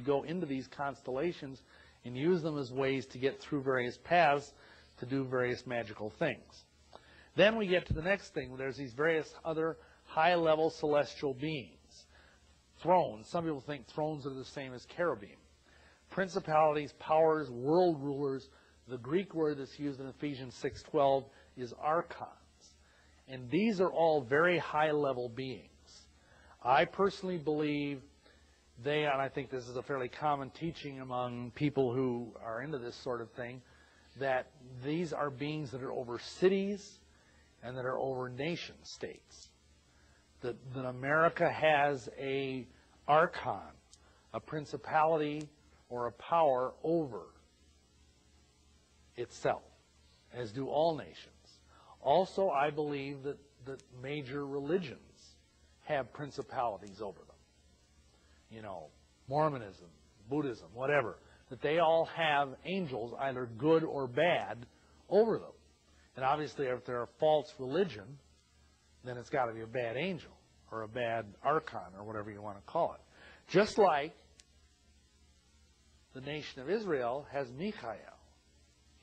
go into these constellations and use them as ways to get through various paths to do various magical things. Then we get to the next thing. There's these various other high-level celestial beings. Thrones. Some people think thrones are the same as cherubim. Principalities, powers, world rulers. The Greek word that's used in Ephesians 6:12 is archons. And these are all very high-level beings. I personally believe and I think this is a fairly common teaching among people who are into this sort of thing, that these are beings that are over cities and that are over nation states. That America has a archon, a principality or a power over itself, as do all nations. Also, I believe that major religions have principalities over them. You know, Mormonism, Buddhism, whatever. That they all have angels, either good or bad, over them. And obviously, if they're a false religion, then it's got to be a bad angel or a bad archon or whatever you want to call it. Just like the nation of Israel has Michael.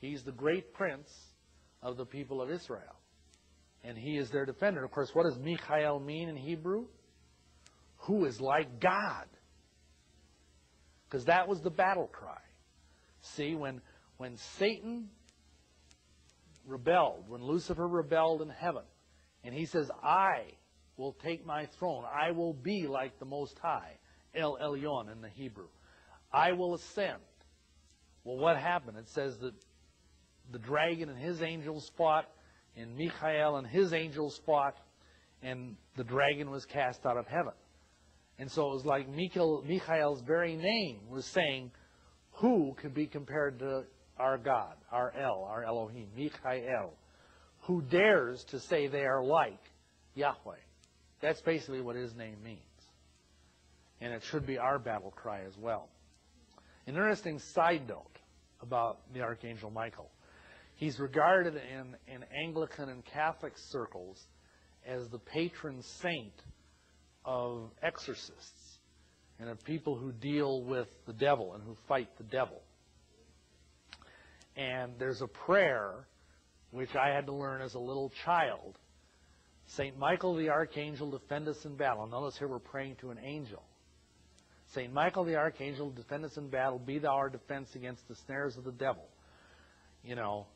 He's the great prince of the people of Israel. And he is their defender. Of course, what does Michael mean in Hebrew? Who is like God. Because that was the battle cry. See, when Satan rebelled, when Lucifer rebelled in heaven, and he says, I will take my throne, I will be like the Most High, El Elyon in the Hebrew. I will ascend. Well, what happened? It says that the dragon and his angels fought, and Michael and his angels fought, and the dragon was cast out of heaven. And so it was like Michael's very name was saying, who could be compared to our God, our Elohim, Michael, who dares to say they are like Yahweh. That's basically what his name means. And it should be our battle cry as well. An interesting side note about the Archangel Michael. He's regarded in Anglican and Catholic circles as the patron saint of exorcists and of people who deal with the devil and who fight the devil. And there's a prayer which I had to learn as a little child. Saint Michael the Archangel, defend us in battle. Notice here we're praying to an angel. Saint Michael the Archangel, defend us in battle. Be thou our defense against the snares of the devil. You know,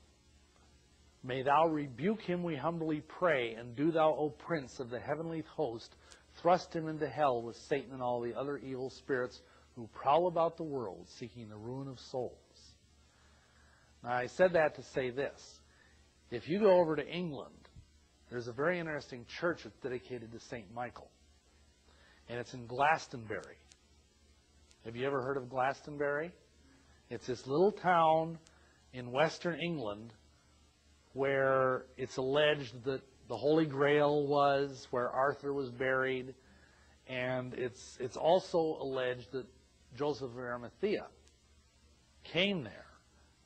may thou rebuke him, we humbly pray, and do thou, O Prince of the heavenly host, thrust him into hell with Satan and all the other evil spirits who prowl about the world seeking the ruin of souls. Now, I said that to say this. If you go over to England, there's a very interesting church that's dedicated to St. Michael. And it's in Glastonbury. Have you ever heard of Glastonbury? It's this little town in western England where it's alleged that the Holy Grail was, where Arthur was buried, and it's also alleged that Joseph of Arimathea came there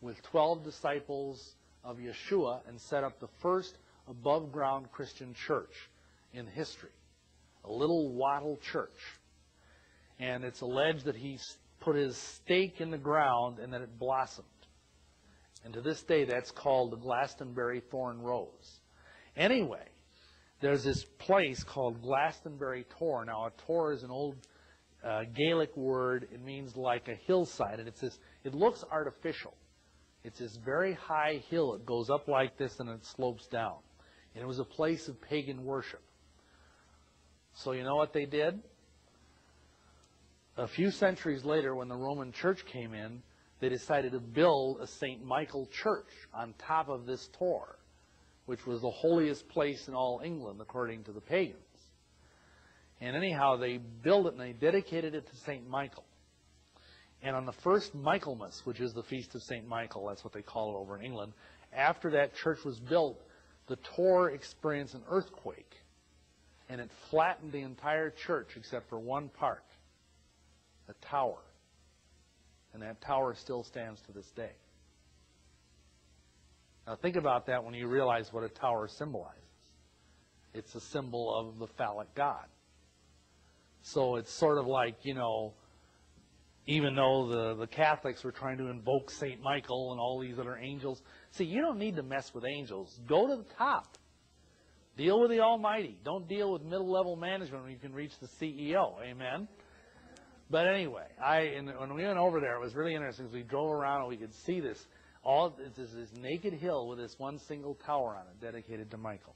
with 12 disciples of Yeshua and set up the first above-ground Christian church in history, a little wattle church. And it's alleged that he put his stake in the ground and that it blossomed. And to this day, that's called the Glastonbury Thorn Rose. Anyway, there's this place called Glastonbury Tor. Now, a tor is an old Gaelic word. It means like a hillside, and it looks artificial. It's this very high hill. It goes up like this, and it slopes down. And it was a place of pagan worship. So you know what they did? A few centuries later, when the Roman Church came in, they decided to build a St. Michael church on top of this tor, which was the holiest place in all England, according to the pagans. And anyhow, they built it and they dedicated it to St. Michael. And on the first Michaelmas, which is the feast of St. Michael, that's what they call it over in England, after that church was built, the tor experienced an earthquake, and it flattened the entire church except for one part, the tower. And that tower still stands to this day. Now think about that when you realize what a tower symbolizes. It's a symbol of the phallic God. So it's sort of like, you know, even though the Catholics were trying to invoke St. Michael and all these other angels. See, you don't need to mess with angels. Go to the top. Deal with the Almighty. Don't deal with middle-level management when you can reach the CEO. Amen? But anyway, when we went over there, it was really interesting because we drove around and we could see this. It's this naked hill with this one single tower on it dedicated to Michael.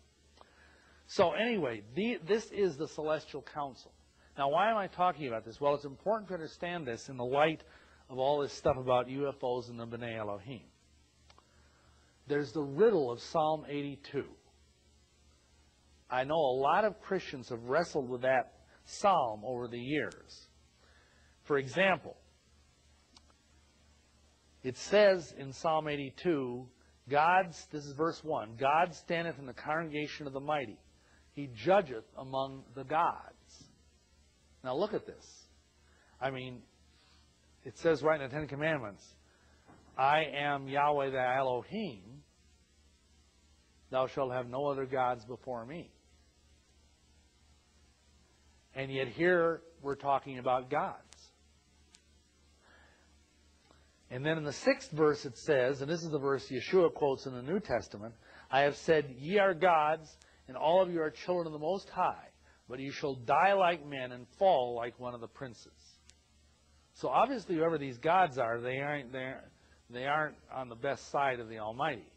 So anyway, this is the Celestial Council. Now, why am I talking about this? Well, it's important to understand this in the light of all this stuff about UFOs and the B'nai Elohim. There's the riddle of Psalm 82. I know a lot of Christians have wrestled with that psalm over the years. For example, it says in Psalm 82, this is verse 1, God standeth in the congregation of the mighty. He judgeth among the gods. Now look at this. I mean, it says right in the Ten Commandments, I am Yahweh thy Elohim. Thou shalt have no other gods before me. And yet here we're talking about gods. And then in the 6th verse it says, and this is the verse Yeshua quotes in the New Testament, I have said, ye are gods, and all of you are children of the Most High, but you shall die like men and fall like one of the princes. So obviously whoever these gods are, they aren't on the best side of the Almighty.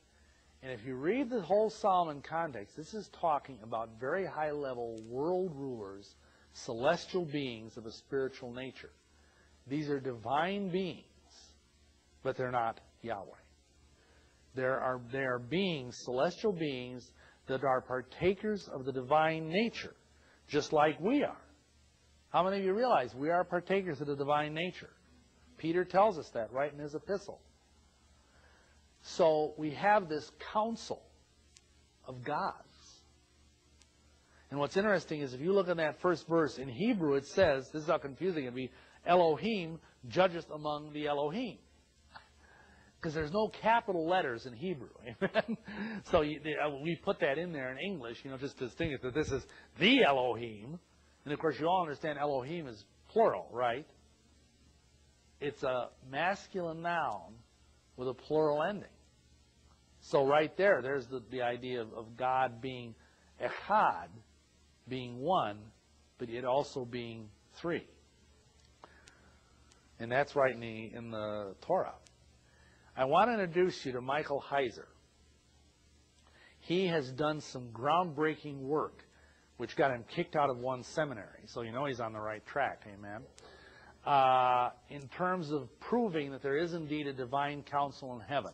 And if you read the whole psalm in context, this is talking about very high-level world rulers, celestial beings of a spiritual nature. These are divine beings, but they're not Yahweh. They are beings, celestial beings, that are partakers of the divine nature, just like we are. How many of you realize we are partakers of the divine nature? Peter tells us that right in his epistle. So we have this council of gods. And what's interesting is if you look at that first verse, in Hebrew it says, this is how confusing it would be, Elohim judgeth among the Elohim. Because there's no capital letters in Hebrew. Amen? So we put that in there in English, just to distinguish that this is the Elohim. And of course you all understand Elohim is plural, right? It's a masculine noun with a plural ending. So right there's the idea of God being echad, being one, but yet also being three. And that's right in the Torah. I want to introduce you to Michael Heiser. He has done some groundbreaking work, which got him kicked out of one seminary. So you know he's on the right track, amen? In terms of proving that there is indeed a divine council in heaven.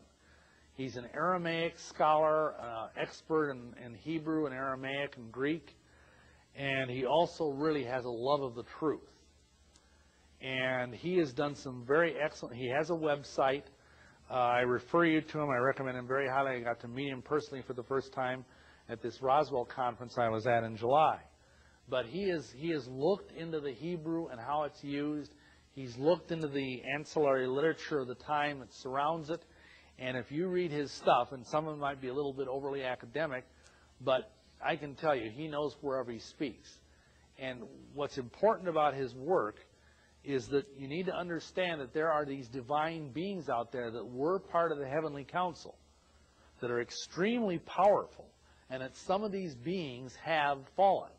He's an Aramaic scholar, expert in Hebrew and Aramaic and Greek, and he also really has a love of the truth. And he has done some very excellent, he has a website. I refer you to him. I recommend him very highly. I got to meet him personally for the first time at this Roswell conference I was at in July. But he has looked into the Hebrew and how it's used. He's looked into the ancillary literature of the time that surrounds it. And if you read his stuff, and some of it might be a little bit overly academic, but I can tell you, he knows wherever he speaks. And what's important about his work is that you need to understand that there are these divine beings out there that were part of the heavenly council that are extremely powerful, and that some of these beings have fallen.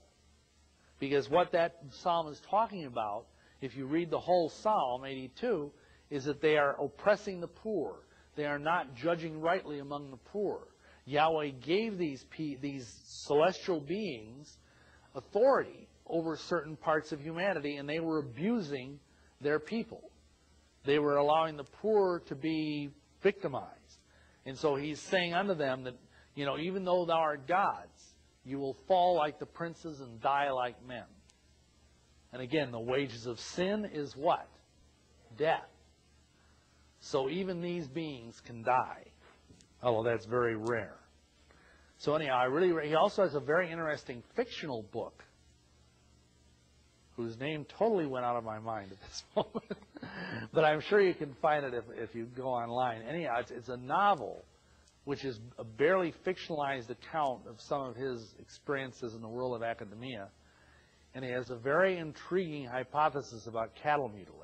Because what that psalm is talking about, if you read the whole Psalm 82, is that they are oppressing the poor. They are not judging rightly among the poor. Yahweh gave these celestial beings authority over certain parts of humanity, and they were abusing their people. They were allowing the poor to be victimized. And so he's saying unto them that, even though thou art gods, you will fall like the princes and die like men. And again, the wages of sin is what? Death. So even these beings can die, although that's very rare. So anyhow, he also has a very interesting fictional book whose name totally went out of my mind at this moment. But I'm sure you can find it if you go online. Anyhow, it's a novel which is a barely fictionalized account of some of his experiences in the world of academia. And he has a very intriguing hypothesis about cattle mutilation.